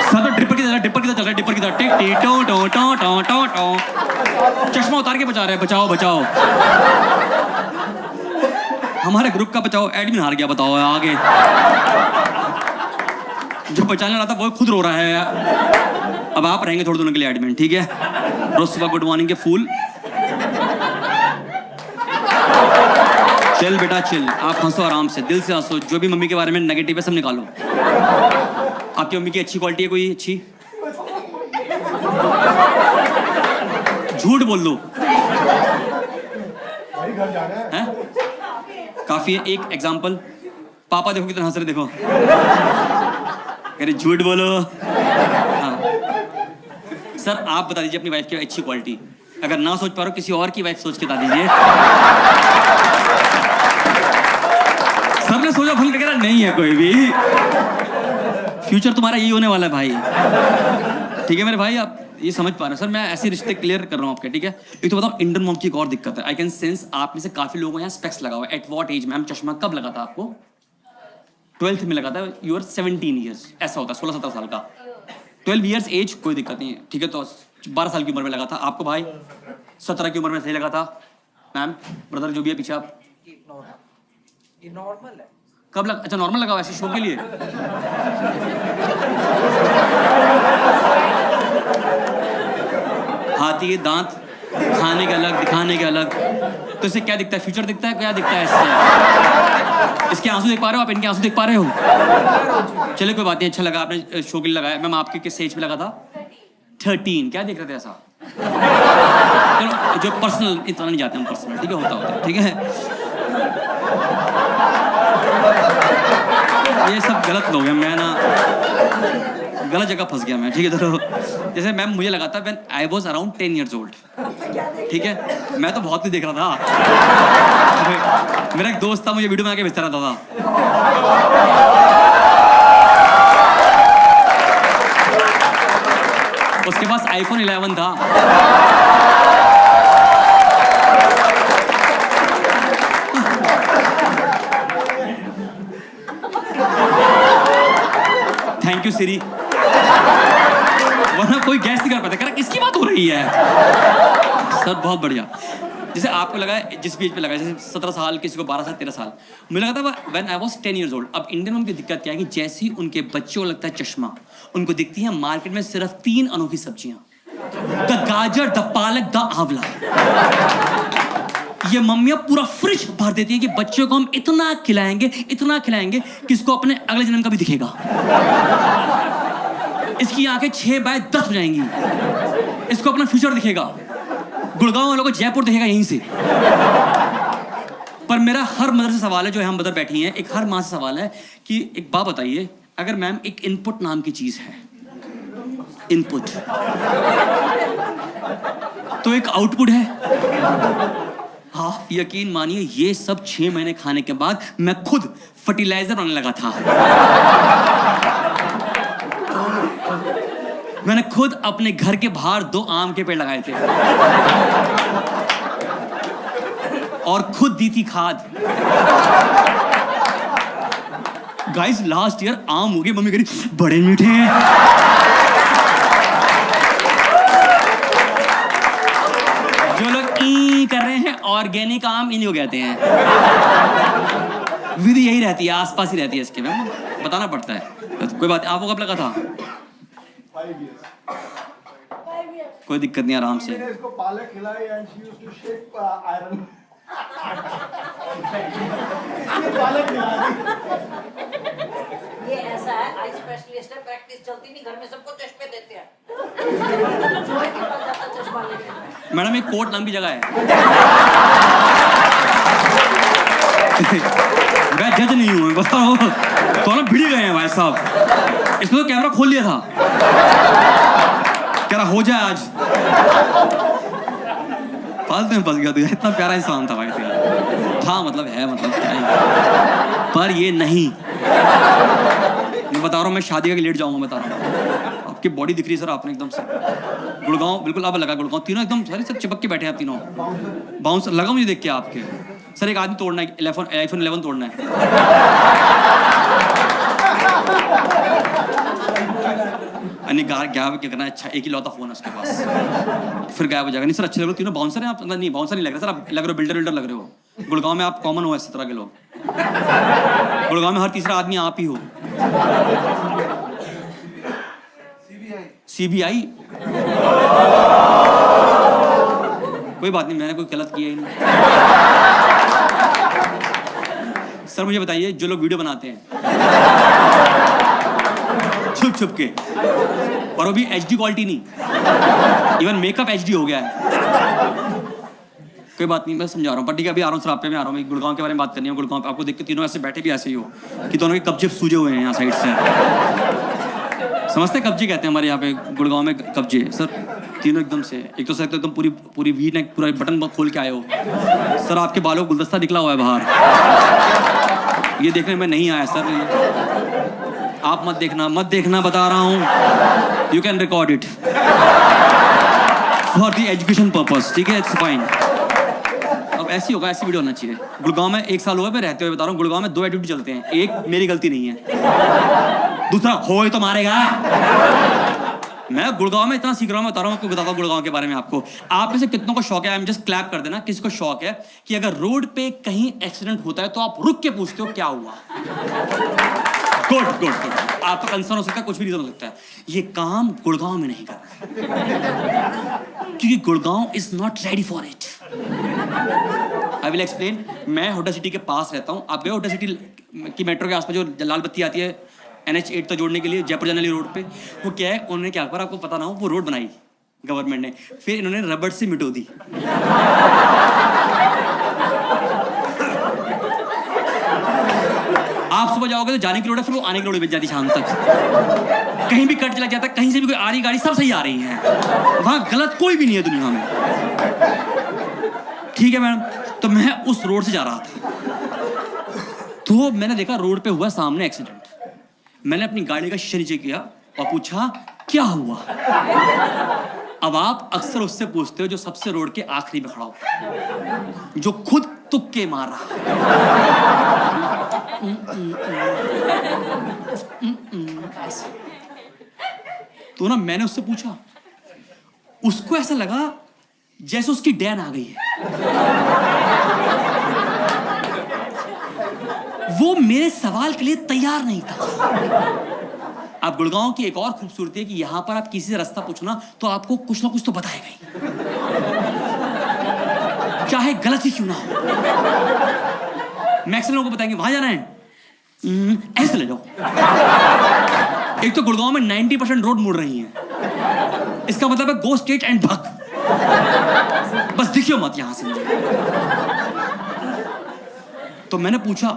सर तो डिपर की तरह चल रहा है, डिपर की तरह टिक टिक टो टो टो टो टो टो। चश्मा उतार के बचा रहे हैं, बचाओ बचाओ। हमारे ग्रुप का बचाओ, एडमिन हार गया, बताओ आगे। जो बचाने रहा था वो खुद रो रहा है। अब आप रहेंगे थोड़े दिनों के लिए एडमिन, ठीक है। रोज सुबह गुड मॉर्निंग के फूल। चिल बेटा चिल, आप हंसो आराम से, दिल से हंसो, जो भी मम्मी के बारे में नेगेटिव है सब निकालो। आपकी मम्मी की अच्छी क्वालिटी है कोई अच्छी? झूठ बोल दो। भाई घर जा रहे हैं? काफी है। एक एग्जांपल, पापा देखो कितना हंस रहे, देखो कह रहे झूठ बोलो। हाँ सर आप बता दीजिए अपनी वाइफ की अच्छी क्वालिटी, अगर ना सोच पा रहे हो किसी और की वाइफ सोच के बता दीजिए। सबने सोचा भूल के नहीं है कोई भी। फ्यूचर तुम्हारा यही होने वाला है भाई, ठीक है मेरे भाई। आप ये समझ पा रहे हैं सर, मैं ऐसे रिश्ते क्लियर कर रहा हूँ आपके, ठीक है। एक तो बताओ इंडियन मॉम की एक और दिक्कत है, आई कैन सेंस आप में से काफी लोगों को यहाँ स्पेक्स लगा हुआ है। एट व्हाट एज मैम चश्मा कब लगा था आपको? 12th में लगा था, यू आर 17 ईयर्स, ऐसा होता है 16-17 साल का। 12 ईयर्स एज कोई दिक्कत नहीं है, ठीक है। तो 12 साल की उम्र में लगा था आपको भाई, 17 की उम्र में सही लगा था मैम, ब्रदर जो भी है पीछे आप। ये नॉर्मल है। कब लगा? अच्छा नॉर्मल लगा वैसे शो के लिए। हाथी के दांत खाने के अलग, दिखाने के अलग। तो इससे क्या दिखता है? फ्यूचर दिखता है? क्या दिखता है इससे? इसके आंसू देख पा रहे हो आप? इनके आंसू देख पा रहे हो? चलिए कोई बात नहीं, अच्छा लगा आपने शो के लिए लगाया। मैम आपके किस एज पे लगा था? 13। क्या देख रहे थे ऐसा? चलो जो पर्सनल इतना नहीं जाते हम पर्सनल, ठीक है, होता है, ठीक है। ये सब गलत लोग हैं, मैं ना गलत जगह फंस गया मैं, ठीक है। तो जैसे मैम मुझे लगा था when I was around 10 years old, ठीक है। मैं तो बहुत कुछ देख रहा था। मेरा एक दोस्त था, मुझे वीडियो बना के भेजता रहता था। उसके पास iPhone 11 था। थैंक यू सिरी। वरना कोई गैस नहीं कर पाता, कह किसकी बात हो रही है। सर बहुत बढ़िया। जैसे आपको लगा है जिस पेज पे लगा, जैसे 17 साल, किसी को 12 साल, 13 साल, मुझे लगा था when I was 10 years old। अब इंडियन में उनकी दिक्कत क्या है कि जैसे ही उनके बच्चों को लगता है चश्मा, उनको दिखती है मार्केट में सिर्फ 3 अनोखी सब्जियां, द गाजर, द पालक, द आंवला। ये मम्मियां पूरा फ्रिज भर देती है कि बच्चों को हम इतना खिलाएंगे कि इसको अपने अगले जन्म का भी दिखेगा। इसकी आंखें 6 बाय 10 हो जाएंगी, इसको अपना फ्यूचर दिखेगा, गुड़गांव वालों को जयपुर दिखेगा यहीं से। पर मेरा हर मदर से सवाल है, जो हम मदर बैठी हैं, एक हर माँ से सवाल है कि एक बात बताइए, अगर मैम एक इनपुट नाम की चीज है, इनपुट, तो एक आउटपुट है। हाँ यकीन मानिए, ये सब 6 महीने खाने के बाद मैं खुद फर्टिलाइजर बनने लगा था। मैंने खुद अपने घर के बाहर 2 आम के पेड़ लगाए थे और खुद दी थी खाद। गाइस लास्ट ईयर आम हो गए, मम्मी कह रही बड़े मीठे हैं। जो लोग ई कर रहे हैं, ऑर्गेनिक आम इन्हीं को कहते हैं। विधि यही रहती है, आसपास ही रहती है इसके, में बताना पड़ता है। कोई बात, आपको कब लगा था? 5 years. कोई दिक्कत नहीं, आराम से। मैंने इसको पालक खिलाई and she used to shake iron. पालक खिलाई। ये ऐसा है, आई स्पेशलिस्ट है, प्रैक्टिस चलती नहीं, घर में सबको चश्मे देते हैं। जो है कि पास जाता चश्मा लेके। मैडम एक कोट नाम की जगह है। मैं जज नहीं हूँ, बताओ तो ना भिड़ गए हैं भाई साहब। इसमें तो कैमरा खोल लिया था, कह रहा हो जाए आज। फालतू में फंस गया तो, इतना प्यारा इंसान था भाई था, मतलब है, मतलब क्या है, पर ये नहीं। मैं बता रहा हूँ, मैं शादी करके लेट जाऊंगा, बता रहा हूँ। आपकी बॉडी दिख रही है सर, आपने एकदम से गुड़गांव बिल्कुल अब लगा, गुड़गांव तीनों एकदम सारे सब चिपक के बैठे हैं आप तीनों। बाउंसर लगा मुझे देख के आपके। सर एक आदमी तोड़ना है, iPhone 11 तोड़ना है। क्या करना है? अच्छा एक ही लौता फोन है उसके पास, फिर गायब हो जाएगा। नहीं सर अच्छे लग रहे हो तीनों। बाउंसर हैं आप? नहीं बाउंसर नहीं लग रहे सर, आप लग रहे हो बिल्डर लग रहे हो। गुड़गांव में आप कॉमन हो इस तरह के लोग। गुड़गांव में हर तीसरा आदमी आप ही हो। CBI कोई बात नहीं, मैंने कोई गलत किया ही नहीं। सर मुझे बताइए, जो लोग वीडियो बनाते हैं छुप छुप के, और वो भी HD क्वालिटी नहीं, इवन मेकअप HD हो गया है। कोई बात नहीं, मैं समझा रहा हूँ, पर ठीक है अभी आ रहा हूँ सर, आप पे मैं आ रहा हूँ। गुड़गांव के बारे में बात करनी है। गुड़गांव आपको देख के तीनों ऐसे बैठे भी ऐसे ही हो कि दोनों के कब्जे सूजे हुए हैं यहाँ साइड से। समझते कब्जे कहते हैं हमारे यहाँ पे गुड़गांव में, कब्जे सर तीनों एकदम से। एक तो सर तो एकदम पूरी वी नेक, पूरा बटन खोल के आए हो सर। आपके बालों को गुलदस्ता निकला हुआ है बाहर, ये देखने में नहीं आया सर। आप मत देखना बता रहा हूँ। You can record it for the education purpose, ठीक है, इट्स फाइन। अब ऐसी होगा, ऐसी वीडियो होना चाहिए। गुड़गांव में 1 साल हुआ मैं रहते हुए बता रहा हूँ। गुड़गांव में 2 एटीट्यूड चलते हैं, एक मेरी गलती नहीं है, दूसरा हो तो मारेगा। मैं गुड़गांव में इतना सीख रहा हूँ, मैं बता रहा हूँ आपको, बताता हूँ गुड़गांव के बारे में आपको। आप में से कितनों को शौक है, आई एम जस्ट क्लैप कर देना, किसी को शौक है कि अगर रोड पे कहीं एक्सीडेंट होता है तो आप रुक के पूछते हो क्या हुआ? Good good good. आपका कंसर्न हो सकता है, कुछ भी रीजन हो सकता है। ये काम गुड़गांव में नहीं कर रहा क्योंकि Gurgaon is not ready for it. I will explain. मैं हुड्डा सिटी के पास रहता हूँ। आप गए हुड्डा सिटी की मेट्रो के आसपास जो लाल बत्ती आती है NH8 तक जोड़ने के लिए, जयपुर जाने वाली रोड पे? वो क्या है, उन्होंने क्या करा, आपको पता ना हो, वो रोड बनाई गवर्नमेंट ने, फिर इन्होंने रबड़ से मिटो दी। आप सुबह जाओगे तो जाने की रोड है, फिर वो आने की रोड बच जाती शाम तक। कहीं भी कट चला जाता है, कहीं से भी कोई आ रही गाड़ी सब सही आ रही है, वहां गलत कोई भी नहीं है दुनिया में। ठीक है मैडम, तो मैं उस रोड से जा रहा था, तो मैंने देखा रोड पे हुआ सामने एक्सीडेंट। मैंने अपनी गाड़ी का शीशा नीचे किया और पूछा क्या हुआ। अब आप अक्सर उससे पूछते हो जो सबसे रोड के आखिरी में खड़ा होता है, जो खुद तुक्के मार रहा तो ना मैंने उससे पूछा, उसको ऐसा लगा जैसे उसकी डैन आ गई है। वो मेरे सवाल के लिए तैयार नहीं था। अब गुड़गांव की एक और खूबसूरती है कि यहां पर आप किसी से रास्ता पूछना तो आपको कुछ ना कुछ तो बताएगा ही, चाहे गलत ही क्यों ना हो। मैक्सिमम लोगों को बताएंगे वहां जाना है, ऐसे ले जाओ। एक तो गुड़गांव में 90% रोड मुड़ रही हैं, इसका मतलब है गो स्ट्रेट एंड भग, बस दिखियो मत यहां से मुझे। तो मैंने पूछा,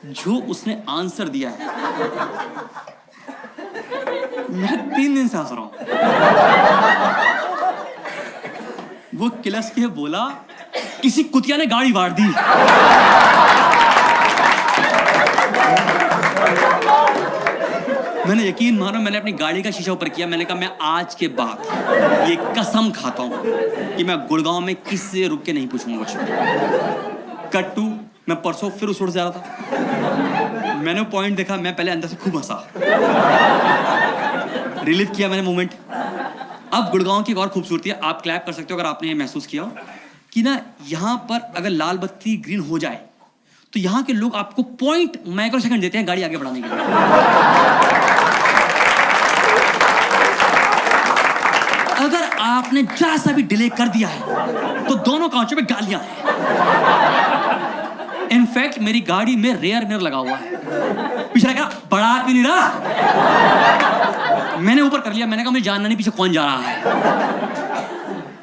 जो उसने आंसर दिया है, मैं 3 दिन से हंस रहा हूं। वो किलस के बोला, किसी कुतिया ने गाड़ी वार दी। मैंने यकीन मानो, मैंने अपनी गाड़ी का शीशा ऊपर किया। मैंने कहा मैं आज के बाद ये कसम खाता हूं कि मैं गुड़गांव में किसी से रुक के नहीं पूछूंगा कुछ। कट टू, मैं परसों फिर उस रोड से जा रहा था, मैंने वो पॉइंट देखा, मैं पहले अंदर से खूब हंसा, रिलीव किया मैंने मोमेंट। अब गुड़गांव की एक और खूबसूरती है, आप क्लैप कर सकते हो अगर आपने ये महसूस किया हो कि ना यहाँ पर अगर लाल बत्ती ग्रीन हो जाए तो यहाँ के लोग आपको पॉइंट माइक्रो सेकंड देते हैं गाड़ी आगे बढ़ाने के लिए। अगर आपने जरा सा भी डिले कर दिया है तो दोनों कांचों पे गालियां हैं। इनफैक्ट मेरी गाड़ी में रेयर मिरर लगा हुआ है, पीछे क्या बड़ा भी नहीं रहा। मैंने ऊपर कर लिया, मैंने कहा मुझे जानना नहीं पीछे कौन जा रहा है।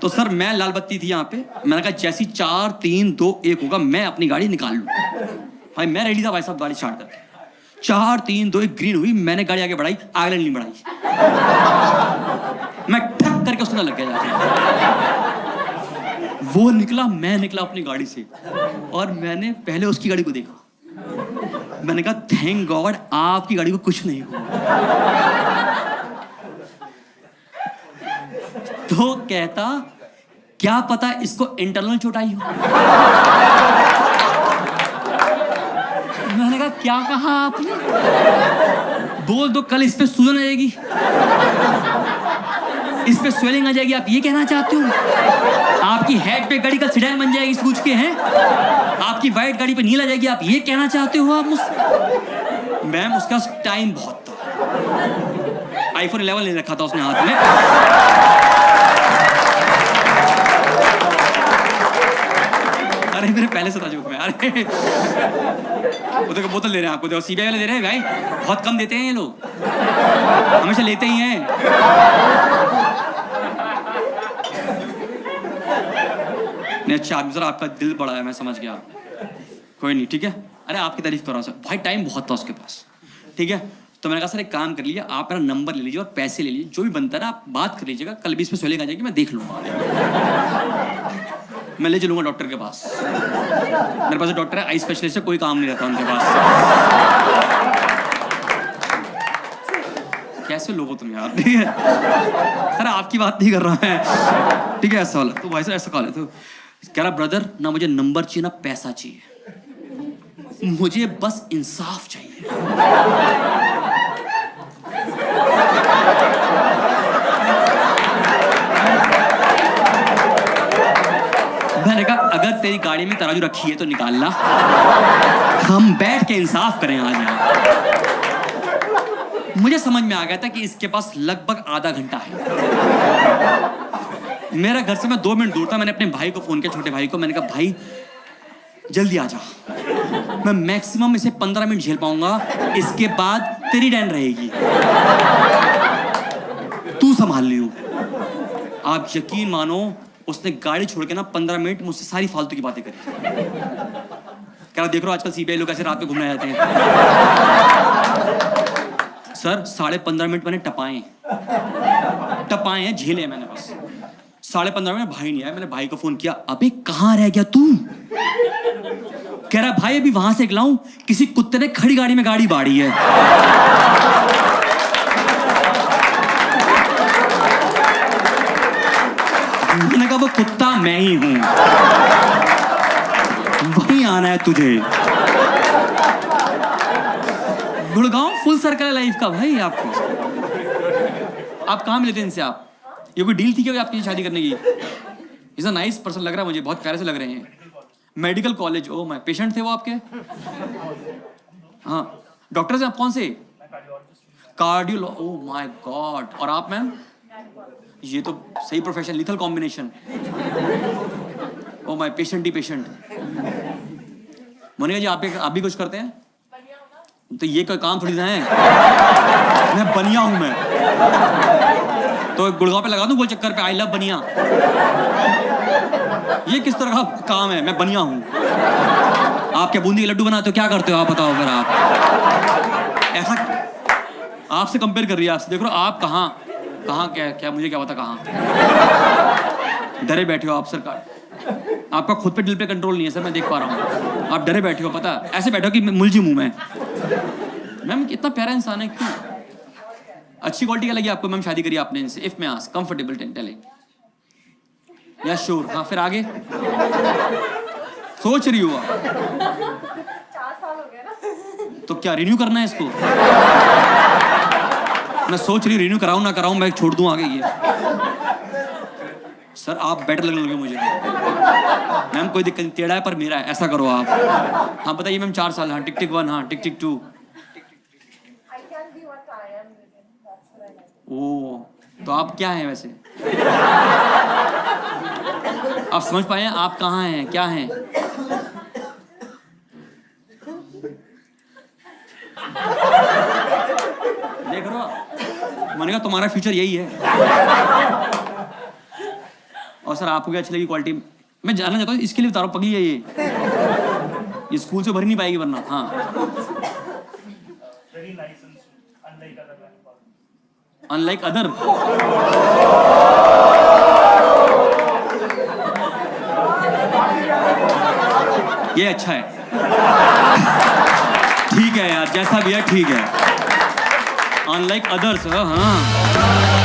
तो सर मैं लाल बत्ती थी यहाँ पे, मैंने कहा जैसी 4 3 2 1 होगा मैं अपनी गाड़ी निकाल लूं। भाई मैं रेडी था भाई साहब, गाड़ी स्टार्ट करके 4 3 2 1 ग्रीन हुई, मैंने गाड़ी आगे बढ़ाई, आगे नहीं बढ़ाई, मैं ठक करके उसके लग गया जाके। वो निकला, मैं निकला अपनी गाड़ी से, और मैंने पहले उसकी गाड़ी को देखा। मैंने कहा थैंक गॉड आपकी गाड़ी को कुछ नहीं हुआ। तो कहता क्या पता इसको इंटरनल चोट आई हो। मैंने कहा क्या कहा आपने? बोल दो कल इस पे सूजन आ जाएगी, इस पे स्वेलिंग आ जाएगी, आप ये कहना चाहते हो? आपकी हेड पे गाड़ी का सीडान बन जाएगी सूझ के, हैं आपकी वाइट गाड़ी पे नील आ जाएगी, आप ये कहना चाहते हो आप मुझसे? मैम उसका टाइम बहुत था, iPhone 11 ले रखा था उसने हाथ में। अरे मेरे पहले से था जोक में। अरे वो देखो बोतल दे रहे हैं आपको, देखो CBI वाले दे रहे हैं भाई, बहुत कम देते हैं ये लोग, हमेशा लेते ही हैं। नहीं अच्छा आदमी सर, आपका दिल बड़ा है, मैं समझ गया, कोई नहीं ठीक है। अरे आपकी तारीफ कर रहा हूँ सर, भाई टाइम बहुत था उसके पास, ठीक है। तो मैंने कहा सर एक काम कर लीजिए, आप मेरा नंबर ले लीजिए और पैसे ले लीजिए, जो भी बनता है ना आप बात कर लीजिएगा, कल भी इस पे स्वेलिंग आ जाएगी, मैं देख लूँगा, मैं ले चलूँगा डॉक्टर के पास। मेरे पास डॉक्टर है, आई स्पेशलिस्ट है, कोई काम नहीं रहता उनके पास। कैसे लोग हो तुम यार, ठीक है सर आपकी बात नहीं कर रहा है, ठीक है। ऐसा वाला तो भाई साहब ऐसा कहा तो कह रहा ब्रदर ना मुझे नंबर चाहिए ना पैसा चाहिए, मुझे बस इंसाफ चाहिए। तेरी गाड़ी में तराजू रखी है तो निकाल ला, हम बैठ के इंसाफ करें आज यहाँ। मुझे समझ में आ गया था कि इसके पास लगभग आधा घंटा है। मेरा घर से मैं 2 मिनट दूर था। मैंने अपने भाई को फोन किया, छोटे भाई को। मैंने कहा भाई जल्दी आ जा, मैं मैक्सिमम इसे 15 मिनट झेल पाऊंगा, इसके बाद तेरी डैन रहेगी, तू संभाल लियो। आप यकीन मानो उसने गाड़ी छोड़ के ना 15 मिनट मुझसे सारी फालतू की बातें करी। क्या देख रहे हो आजकल सीबीआई लोग ऐसे रात में घूमने जाते हैं। सर 15.5 मिनट मैंने टपाए हैं, झेले मैंने बस 15.5 मिनट। भाई नहीं आया। मैंने भाई को फोन किया, अबे कहाँ रह गया तू? कह रहा भाई अभी वहां से लाऊं, किसी कुत्ते ने खड़ी गाड़ी में गाड़ी बाड़ी है। मैंने कहा वो कुत्ता मैं ही हूं, वहीं आना है तुझे। गुड़गांव फुल सर्कल है लाइफ का भाई। आपको आप कहाँ मिले थे इनसे? आप ये कोई डील थी क्या आपकी शादी करने की? इज अ नाइस पर्सन लग रहा है मुझे, बहुत प्यारे से लग रहे हैं। Medical college, oh my, patient थे वो आपके? हाँ, डॉक्टर से आप कौन से? Cardio, oh my god. और आप मैम? ये तो सही profession, lethal combination. Oh my, patient ही पेशेंट। मोनिका जी आप भी कुछ करते हैं? तो ये कोई काम थोड़ी ना है, मैं बनिया हूं मैं। तो गुड़गांव पे लगा दूं गोल चक्कर पे, आई लव बनिया। ये किस तरह का काम है? मैं बनिया हूं। आप क्या बूंदी के लड्डू बनाते हो? क्या करते हो आप बताओ अगर आप ऐसा। आपसे कंपेयर कर रही है, आपसे देख रहा आप कहाँ क्या मुझे क्या पता कहाँ डरे बैठे हो आप। सरकार आपका खुद पे दिल पे कंट्रोल नहीं है सर, मैं देख पा रहा हूँ। आप डरे बैठे हो, पता ऐसे बैठे हो कि मुलझी मुंह में। मैम कितना प्यारा इंसान है, क्यों? अच्छी क्वालिटी क्या लगी आपको मैम शादी करी आपने इनसे? इफ मैं आस्क, कंफर्टेबल टेलिंग? या श्योर? हाँ, फिर आगे सोच रही हो आप? 4 साल हो गए ना। तो क्या रिन्यू करना है इसको? मैं सोच रही रिन्यू कराऊं ना कराऊं, मैं छोड़ दूं आगे ये। सर आप बेटर लगने लगे मुझे। मैम कोई दिक्कत नहीं, टेढ़ा है पर मेरा है, ऐसा करो आप। हाँ बताइए मैम। 4 साल। हाँ, टिक टिक 1, हाँ टिक टिक 2। ओ, तो आप क्या हैं वैसे? आप समझ पाए हैं आप कहाँ हैं, क्या हैं? देख रहे हो? मैंने कहा तुम्हारा फ्यूचर यही है। और सर आपको क्या अच्छी लगी क्वालिटी? मैं जानना चाहता हूँ, इसके लिए बता रहा हूँ, पगली है ये स्कूल से भर नहीं पाएगी वरना। हाँ, अनलाइक अदर। ये अच्छा है, ठीक है यार, जैसा भी है ठीक है। अनलाइक अदर्स, हाँ